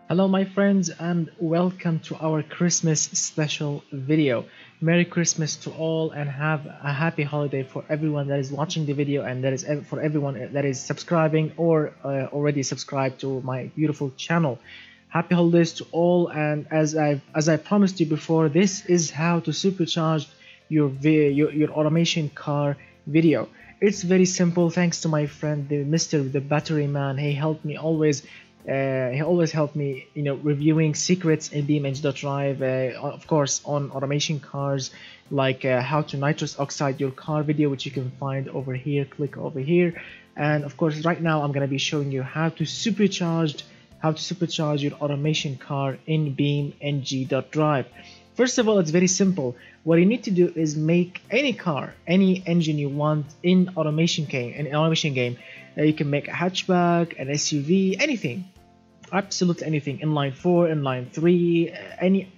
Hello my friends and welcome to our Christmas special video. Merry Christmas to all and have a happy holiday for everyone that is watching the video and that is for everyone that is subscribing or already subscribed to my beautiful channel. Happy holidays to all, and as I promised you before, this is how to supercharge your automation car video. It's very simple thanks to my friend the battery man. He always helped me, reviewing secrets in BeamNG.Drive, of course, on automation cars, like how to nitrous oxide your car video, which you can find over here. Click over here, and of course, right now I'm going to be showing you how to supercharge your automation car in BeamNG.Drive. First of all, it's very simple. What you need to do is make any car, any engine you want in automation game. You can make a hatchback, an SUV, anything. Absolutely anything, inline 4, inline 3,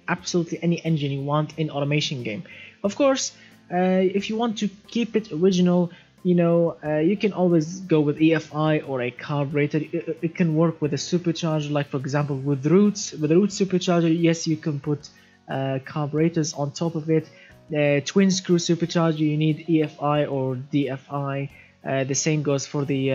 absolutely any engine you want in automation game. Of course, if you want to keep it original, you can always go with EFI or a carburetor. It can work with a supercharger, like for example with the roots supercharger. Yes, you can put carburetors on top of it. Twin screw supercharger, you need EFI or DFI. The same goes for the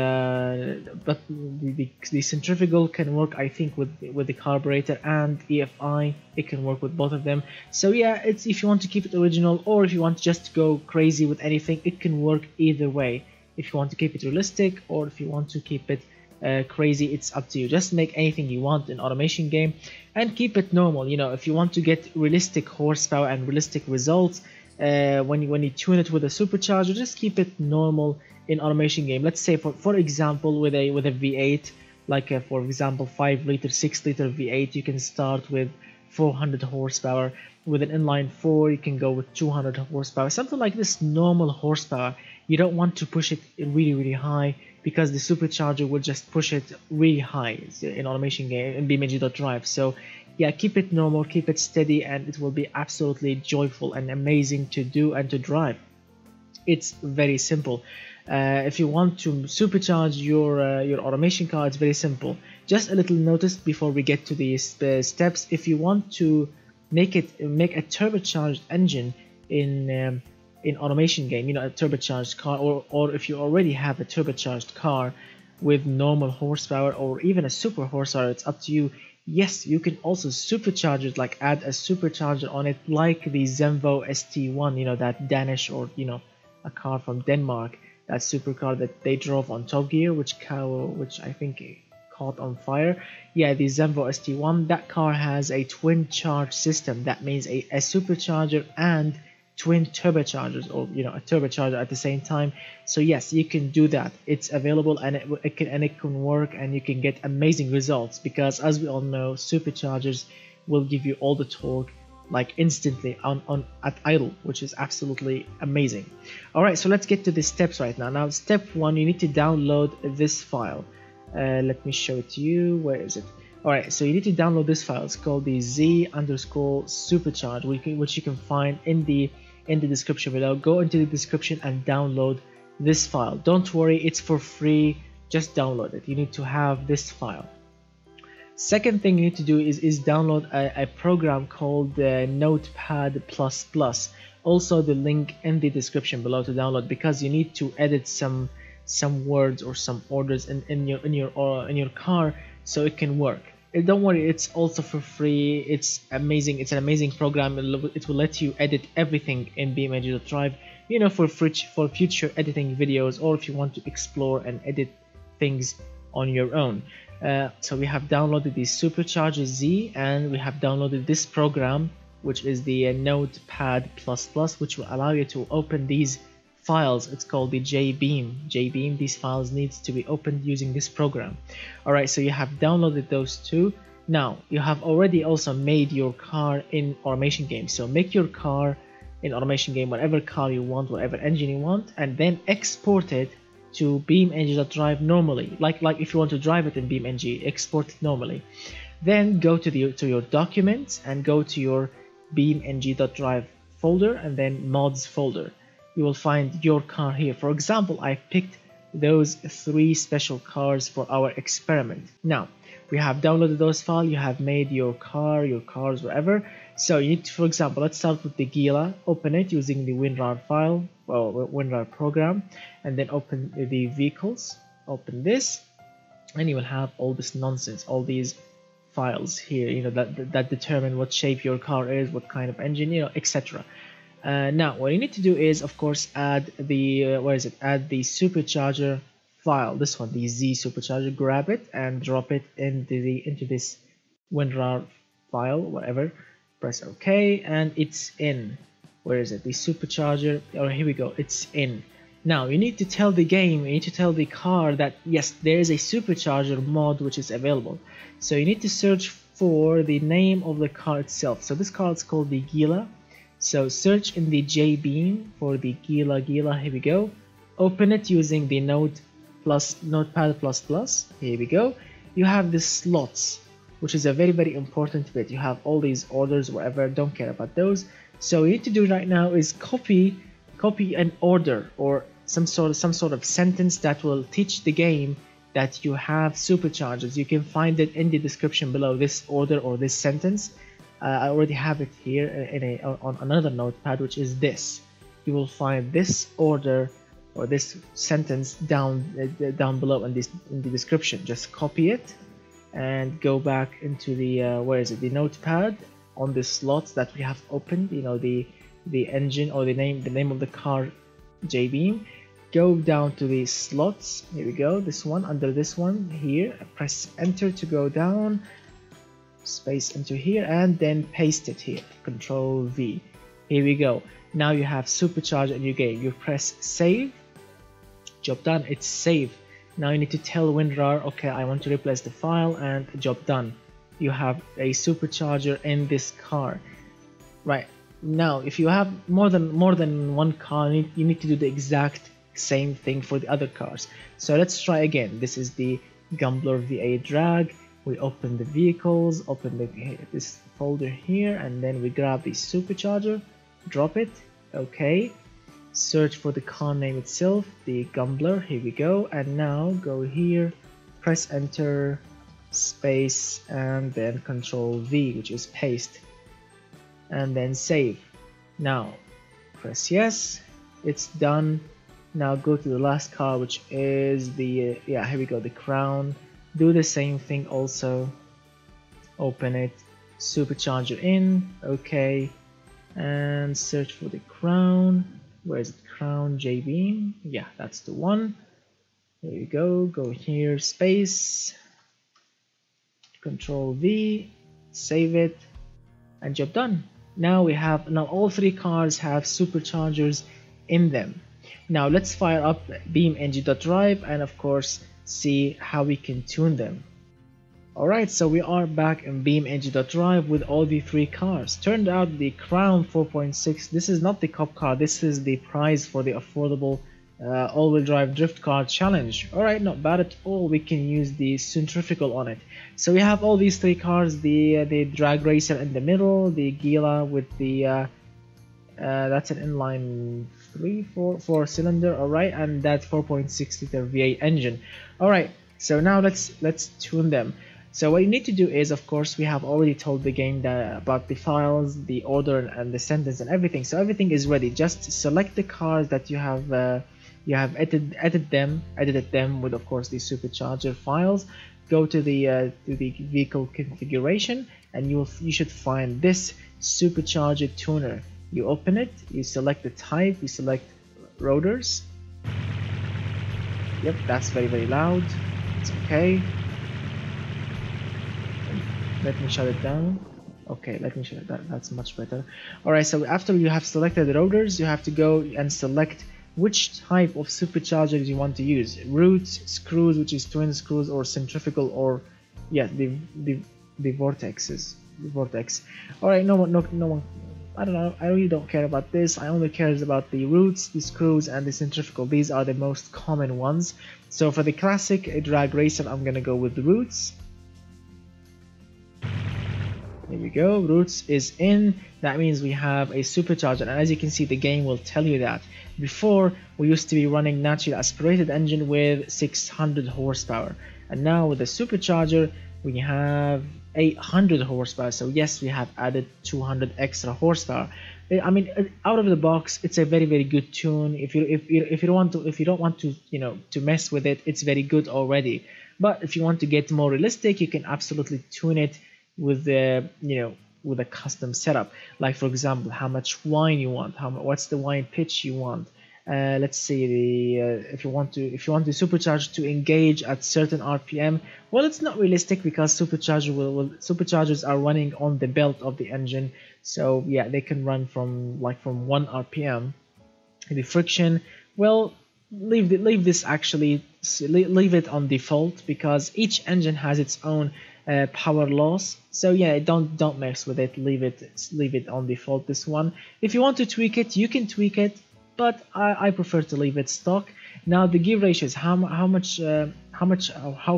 centrifugal can work, I think, with the carburetor and EFI. It can work with both of them. So yeah, it's if you want to keep it original or if you want just to go crazy with anything, it can work either way. If you want to keep it realistic or if you want to keep it crazy, it's up to you. Just make anything you want in automation game and keep it normal. If you want to get realistic horsepower and realistic results, when you tune it with a supercharger, just keep it normal in automation game. Let's say for example with a V8, like for example 5 liter 6 liter V8, you can start with 400 horsepower. With an inline 4, you can go with 200 horsepower, something like this, normal horsepower. You don't want to push it really high, because the supercharger will just push it really high in automation game in BeamNG.Drive. So yeah, keep it normal, keep it steady, and it will be absolutely joyful and amazing to do and to drive. It's very simple. If you want to supercharge your automation car, it's very simple. Just a little notice before we get to these steps. If you want to make a turbocharged engine in automation game, a turbocharged car, or if you already have a turbocharged car with normal horsepower or even a super horsepower, it's up to you. Yes, you can also supercharge it, like add a supercharger on it, like the Zenvo ST1, that Danish, or a car from Denmark, that supercar that they drove on Top Gear, which I think caught on fire. Yeah, the Zenvo ST1, that car has a twin charge system. That means a supercharger and twin turbochargers, or a turbocharger at the same time. So yes, you can do that. It's available, and it can work, and you can get amazing results, because as we all know, superchargers will give you all the torque like instantly at idle, which is absolutely amazing. Alright, so let's get to the steps right now. Now, step 1, you need to download this file. Let me show it to you. Where is it? Alright, so you need to download this file. It's called the Z_supercharge, which you can find in the description below. Go into the description and download this file. Don't worry, it's for free. Just download it. You need to have this file. Second thing you need to do is download a program called Notepad++. Also the link in the description below to download, because you need to edit some words or some orders in your car so it can work. Don't worry, it's also for free. It's amazing. It's an amazing program. It will let you edit everything in BeamNG.Drive, for future editing videos, or if you want to explore and edit things on your own. So we have downloaded the Supercharger Z, and we have downloaded this program, which is the Notepad++, which will allow you to open these files. It's called the JBeam. These files needs to be opened using this program. Alright, so you have downloaded those two. Now you have already also made your car in automation game. So make your car in automation game, whatever car you want, whatever engine you want, and then export it to BeamNG.Drive normally. Like if you want to drive it in BeamNG, export it normally. Then go to your documents and go to your BeamNG.Drive folder, and then mods folder. You will find your car here. For example, I picked those 3 special cars for our experiment. Now, we have downloaded those files, you have made your car, your cars, whatever. So you need to, for example, let's start with the Gila, open it using the WinRAR file, well, WinRAR program, and then open the vehicles, open this, and you will have all this nonsense, all these files here, you know, that determine what shape your car is, what kind of engine, you know, etc. Now what you need to do is, of course, add the add the supercharger file, this one, the Z supercharger. Grab it and drop it into this WinRAR file, whatever. Press OK, and it's in. Where is it? The supercharger. Oh, here we go. It's in. Now you need to tell the game, you need to tell the car that yes, there is a supercharger mod which is available. So you need to search for the name of the car itself. So this car is called the Gila. So search in the JBeam for the Gila. Here we go. Open it using the Notepad++. Here we go. You have the slots, which is a very important bit. You have all these orders, whatever. Don't care about those. So what you need to do right now is copy an order or some sort of sentence that will teach the game that you have superchargers. You can find it in the description below, this order or this sentence. I already have it here on another notepad, which is this. You will find this order or this sentence down below in the description. Just copy it and go back into the the notepad on the slots that we have opened. You know, the engine or the name of the car, JBeam. Go down to the slots. Here we go. This one, under this one here. Press enter to go down. Space enter here and then paste it here. Control V. Here we go. Now you have supercharger in your game. You press save. Job done. It's saved. Now you need to tell WinRAR, okay, I want to replace the file, and job done. You have a supercharger in this car. Right. Now if you have more than one car, you need to do the exact same thing for the other cars. So let's try again. This is the Gambler V8 drag. We open the vehicles, open this folder here, and then we grab the supercharger, drop it. Okay, search for the car name itself, the Gambler. Here we go. And now go here, press enter, space, and then control V, which is paste, and then save. Now press yes. It's done. Now go to the last car, which is the here we go, the Crown. Do the same thing also. Open it, supercharger in, okay, and search for the Crown. Where is it? Crown JBeam. Yeah, that's the one. There you go. Go here, space, control V, save it, and job done. Now all three cars have superchargers in them. Now let's fire up BeamNG.Drive and of course see how we can tune them. Alright, so we are back in BeamNG.Drive with all the three cars. Turned out the Crown 4.6, this is not the cop car, this is the prize for the affordable all-wheel drive drift car challenge. Alright, not bad at all. We can use the Centrifugal on it. So we have all these three cars, the drag racer in the middle, the Gila with the that's an inline 4 cylinder, alright, and that 4.6 liter V8 engine. Alright, so now let's tune them. So what you need to do is, of course, we have already told the game about the files, the order, and the sentence and everything. So everything is ready. Just select the cars that you have edited them with, of course, the supercharger files. Go to the vehicle configuration, and you should find this supercharger tuner. You open it, you select the type, you select rotors. Yep, that's very loud. It's okay. Let me shut it down. Okay, let me shut it down. That's much better. Alright, so after you have selected the rotors, you have to go and select which type of superchargers you want to use. Roots, screws, which is twin screws, or centrifugal, or yeah, the vortexes. The vortex. Alright, no one. I don't know, I really don't care about this. I only care about the roots, the screws, and the centrifugal. These are the most common ones. So for the classic drag racer, I'm gonna go with the roots. There we go, roots is in. That means we have a supercharger, and as you can see, the game will tell you that. Before, we used to be running naturally aspirated engine with 600 horsepower, and now with the supercharger, we have 800 horsepower. So yes, we have added 200 extra horsepower. I mean, out of the box, it's a very good tune. If you don't want to to mess with it, it's very good already. But if you want to get more realistic, you can absolutely tune it with the with a custom setup. Like for example, how much whine you want, what's the whine pitch you want. Let's see if you want the supercharger to engage at certain RPM. Well, it's not realistic because superchargers are running on the belt of the engine, so yeah, they can run from 1 RPM. The friction, well, leave it on default because each engine has its own power loss. So yeah, don't mess with it. Leave it on default. This one, if you want to tweak it, you can tweak it, but I prefer to leave it stock. Now the gear ratios, how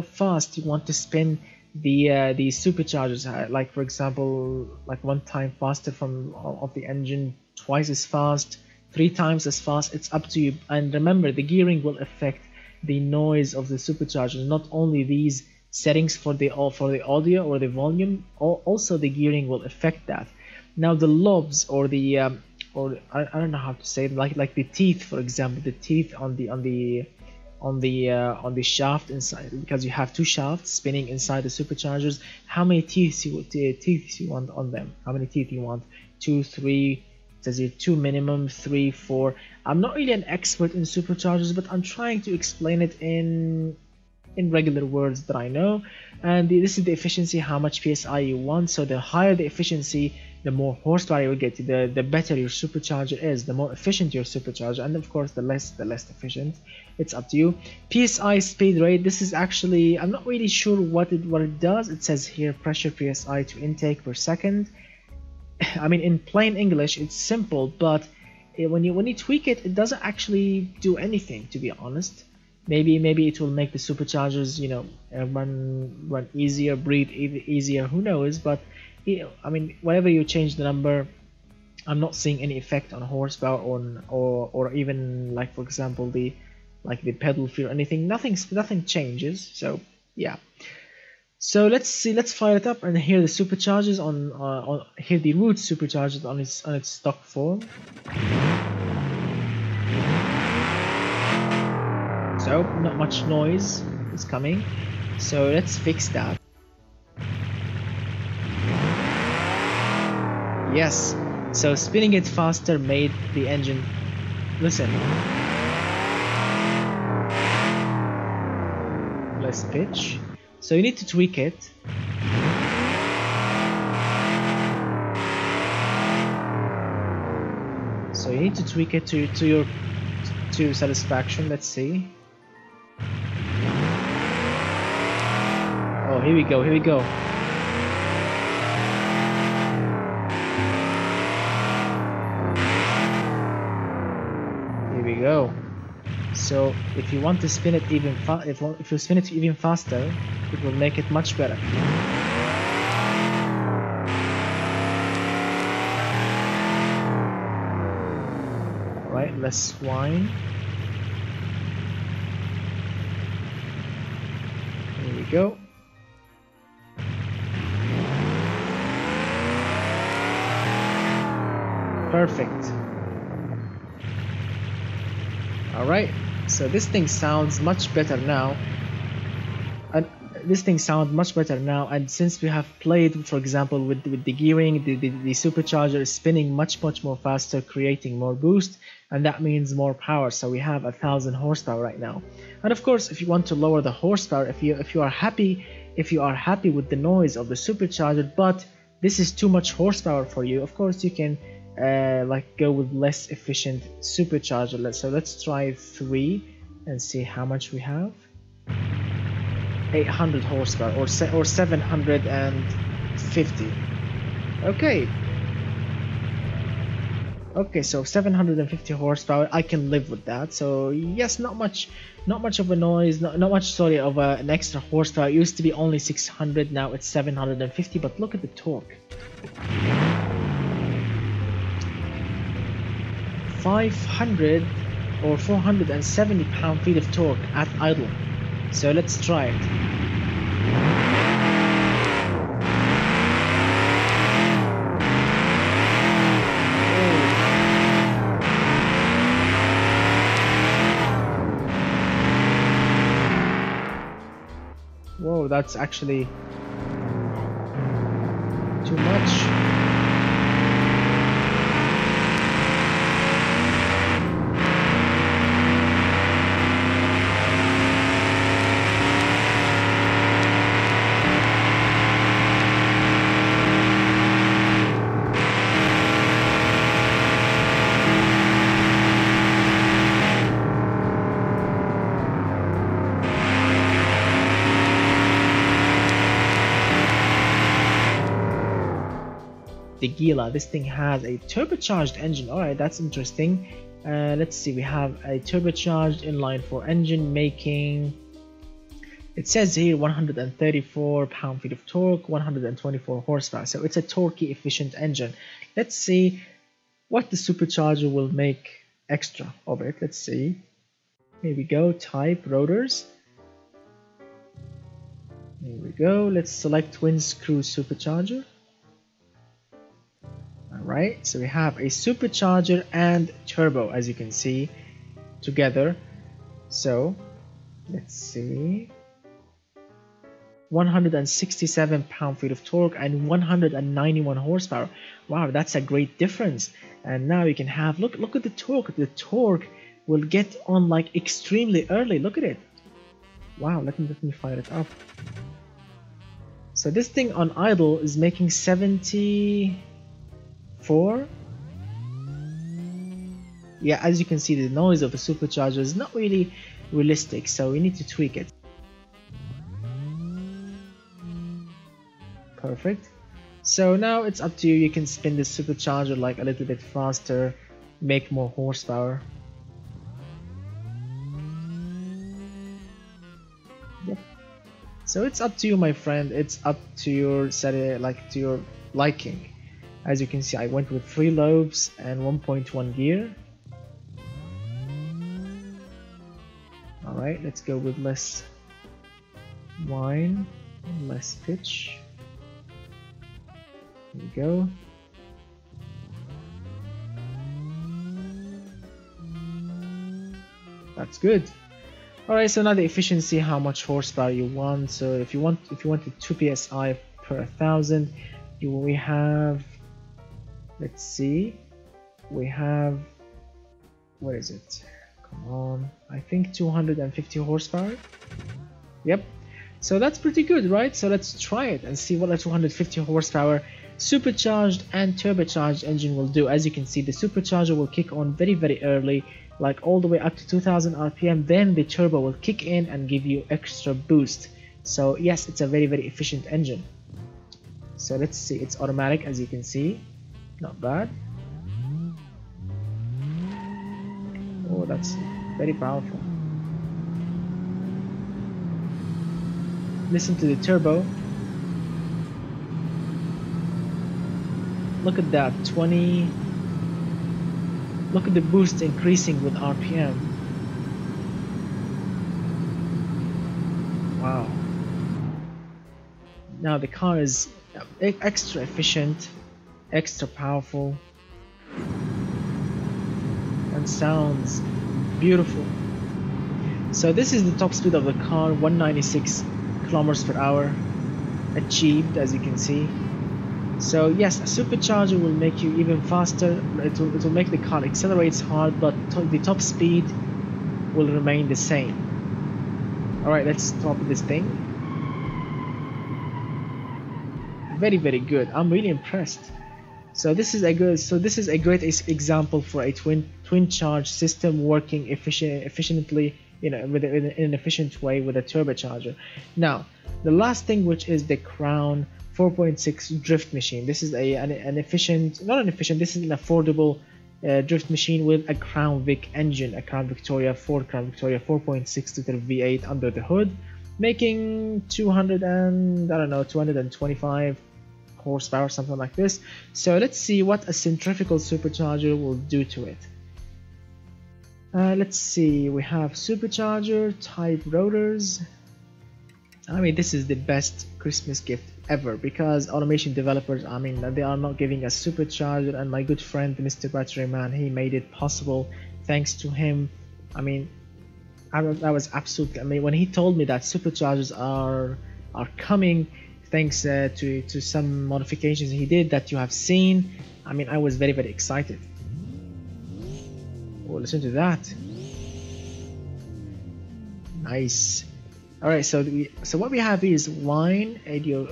fast you want to spin the superchargers. Like for example, like 1 time faster of the engine, twice as fast, 3 times as fast. It's up to you. And remember, the gearing will affect the noise of the superchargers. Not only these settings for the audio or the volume, also the gearing will affect that. Now the lobes or the or I don't know how to say it, like the teeth, for example, the teeth on the shaft inside, because you have 2 shafts spinning inside the superchargers. How many teeth you want on them? How many teeth you want? 2, 3. Says here 2 minimum, 3, 4. I'm not really an expert in superchargers, but I'm trying to explain it in regular words that I know. And this is the efficiency, how much PSI you want. So the higher the efficiency, the more horsepower you will get. The better your supercharger is, the more efficient your supercharger, and of course the less efficient. It's up to you. PSI speed rate, this is actually, I'm not really sure what it does. It says here pressure PSI to intake per second. I mean, in plain English, it's simple, but when you tweak it, it doesn't actually do anything, to be honest. Maybe it will make the superchargers, run easier, breathe easier. Who knows? But I mean, whenever you change the number, I'm not seeing any effect on horsepower or even like for example the pedal feel or anything. Nothing changes. So yeah. So let's fire it up and hear the superchargers hear the root superchargers on its stock form. So not much noise is coming. So let's fix that. Yes. So spinning it faster made the engine listen. Less pitch. So you need to tweak it. So you need to tweak it to your satisfaction. Let's see. Oh, here we go. Here we go. Here we go. So if you want to spin it even if you spin it even faster, it will make it much better. Alright, less whine. Here we go. Perfect. Alright, so this thing sounds much better now. And since we have played, for example, with the gearing, the supercharger is spinning much more faster, creating more boost, and that means more power. So we have 1000 horsepower right now. And of course, if you want to lower the horsepower, if you are happy with the noise of the supercharger, but this is too much horsepower for you, of course you can go with less efficient supercharger. Let's try 3 and see how much we have. 800 horsepower or 750. Okay, so 750 horsepower, I can live with that. So yes, not much of a noise, not much of an extra horsepower. It used to be only 600, now it's 750, but look at the torque. 500 or 470 pound-feet of torque at idle. So let's try it. Whoa, that's actually too much. The Gila, this thing has a turbocharged engine. Alright, that's interesting. Let's see, we have a turbocharged inline 4 engine making, it says here 134 pound-feet of torque, 124 horsepower. So it's a torquey efficient engine. Let's see what the supercharger will make extra of it. Let's see. Here we go, type rotors. Here we go. Let's select twin screw supercharger. Alright, so we have a supercharger and turbo, as you can see, together. So let's see, 167 pound-feet of torque and 191 horsepower. Wow, that's a great difference. And now you can have, look at the torque. The torque will get on like extremely early. Look at it. Wow, let me fire it up. So this thing on idle is making 74. Yeah, as you can see, the noise of the supercharger is not really realistic, so we need to tweak it. Perfect. So now it's up to you. You can spin the supercharger like a little bit faster, make more horsepower. Yep. So it's up to you, my friend. It's up to your to your liking. As you can see, I went with 3 lobes and 1.1 gear. Alright, let's go with less whine, less pitch. Here we go. That's good. Alright, so now the efficiency, how much horsepower you want. So if you wanted 2 psi per 1000, we have, let's see, we have, what is it? Come on, I think 250 horsepower. Yep, so that's pretty good, right? So let's try it and see what a 250 horsepower supercharged and turbocharged engine will do. As you can see, the supercharger will kick on very early, like all the way up to 2000 rpm. Then the turbo will kick in and give you extra boost. So yes, it's a very efficient engine. So let's see, it's automatic, as you can see. Not bad. Oh, that's very powerful. Listen to the turbo. Look at that, 20. Look at the boost increasing with RPM. Wow. Now the car is extra efficient, extra powerful, and sounds beautiful. So this is the top speed of the car, 196 kilometers per hour achieved, as you can see. So yes, a supercharger will make you even faster. It will make the car accelerates hard, but the top speed will remain the same. Alright, let's stop this thing. Very good. I'm really impressed. So this is a great example for a twin charge system working efficiently, in an efficient way with a turbocharger. Now, the last thing, which is the Crown 4.6 drift machine. This is this is an affordable drift machine with a Crown Vic engine, a Ford Crown Victoria 4.6 liter V8 under the hood, making 225 horsepower, something like this. So let's see what a centrifugal supercharger will do to it. Let's see, we have supercharger type rotors. I mean, this is the best Christmas gift ever, because automation developers, I mean, they are not giving us supercharger, and my good friend Mr. Battery Man, he made it possible. Thanks to him, I mean, I was absolutely, I mean, when he told me that superchargers are are coming, thanks to some modifications he did that you have seen. I mean, I was very excited. Oh, listen to that. Nice. Alright, so what we have is line,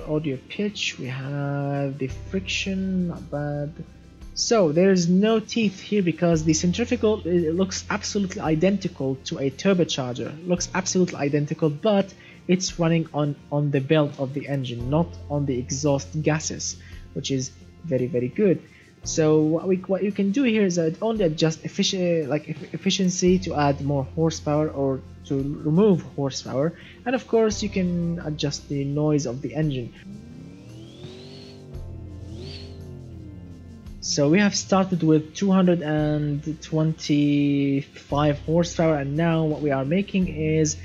audio pitch, we have the friction, not bad. So there's no teeth here because the centrifugal, it looks absolutely identical to a turbocharger. Looks absolutely identical, but it's running on the belt of the engine, not on the exhaust gases, which is very good. So what you can do here is only adjust efficiency to add more horsepower or to remove horsepower, and of course you can adjust the noise of the engine. So we have started with 225 horsepower, and now what we are making is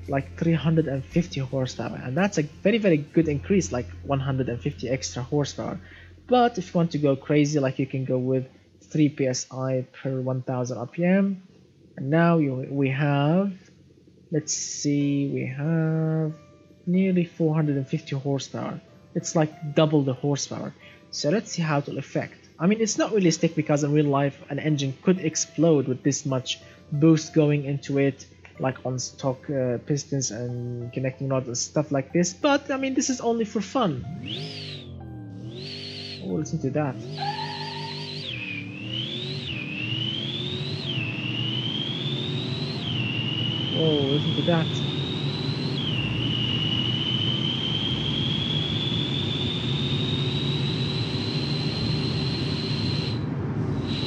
like 350 horsepower, and that's a very good increase, like 150 extra horsepower. But if you want to go crazy, like you can go with 3 psi per 1000 rpm. And now we have, let's see, we have nearly 450 horsepower. It's like double the horsepower. So let's see how it will affect. I mean, it's not realistic because in real life an engine could explode with this much boost going into it, like on stock pistons and connecting rods and stuff like this. But I mean, this is only for fun. Oh, listen to that. Oh, listen to that.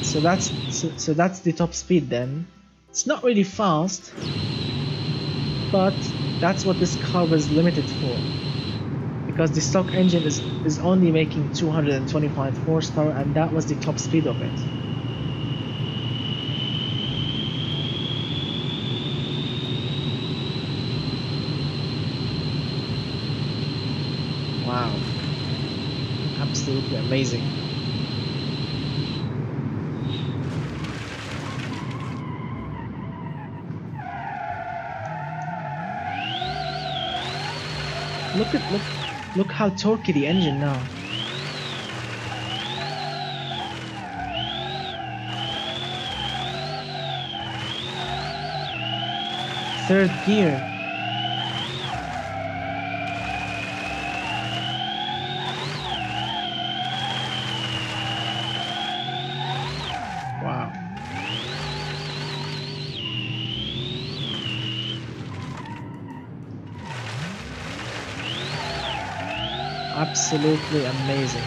So that's the top speed then. It's not really fast, but that's what this car was limited for. Because the stock engine is only making 225 horsepower, and that was the top speed of it. Wow, absolutely amazing. Look how torquey the engine now. Third gear. Wow. Absolutely amazing.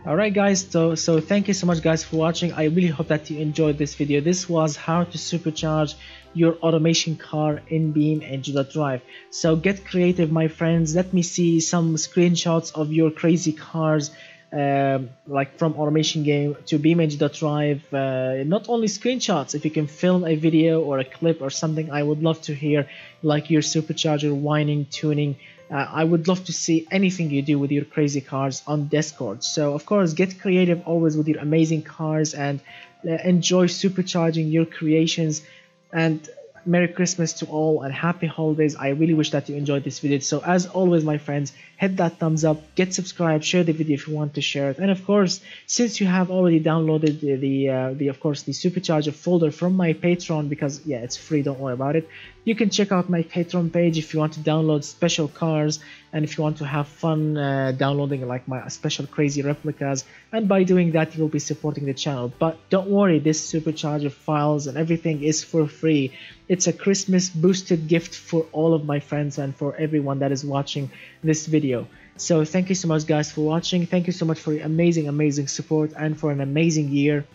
Alright guys, so thank you so much guys for watching. I really hope that you enjoyed this video. This was how to supercharge your automation car in BeamNG.Drive. So get creative, my friends. Let me see some screenshots of your crazy cars, like from automation game to BeamNG.Drive. Not only screenshots, if you can film a video or a clip or something, I would love to hear, like your supercharger whining, tuning. I would love to see anything you do with your crazy cars on Discord. So of course, get creative always with your amazing cars, and enjoy supercharging your creations. And Merry Christmas to all and happy holidays. I really wish that you enjoyed this video. So as always, my friends, hit that thumbs up, get subscribed, share the video if you want to share it, and of course, since you have already downloaded the Supercharger folder from my Patreon, because yeah, it's free, don't worry about it, you can check out my Patreon page if you want to download special cars, and if you want to have fun downloading like my special crazy replicas, and by doing that you will be supporting the channel. But don't worry, this Supercharger files and everything is for free. It's a Christmas boosted gift for all of my friends and for everyone that is watching this video. So thank you so much guys for watching. Thank you so much for your amazing support and for an amazing year.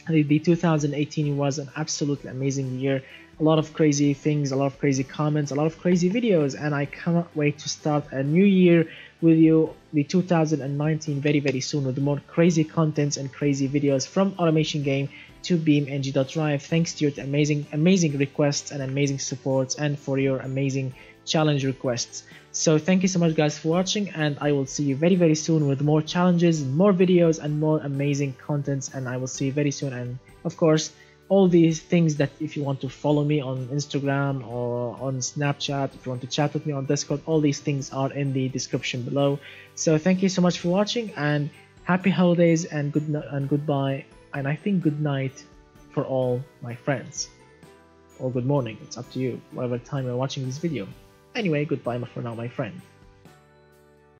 The 2018 was an absolutely amazing year. A lot of crazy things, a lot of crazy comments, a lot of crazy videos, and I cannot wait to start a new year with you, the 2019, very soon, with more crazy contents and crazy videos from automation game to BeamNG.Drive. Thanks to your amazing requests and amazing supports, and for your amazing challenge requests. So thank you so much guys for watching, and I will see you very soon with more challenges, more videos, and more amazing contents, and I will see you very soon. And of course, all these things that if you want to follow me on Instagram or on Snapchat, if you want to chat with me on Discord, all these things are in the description below. So thank you so much for watching, and happy holidays and goodbye, and I think good night for all my friends, or good morning, it's up to you, whatever time you're watching this video. Anyway, goodbye for now, my friend.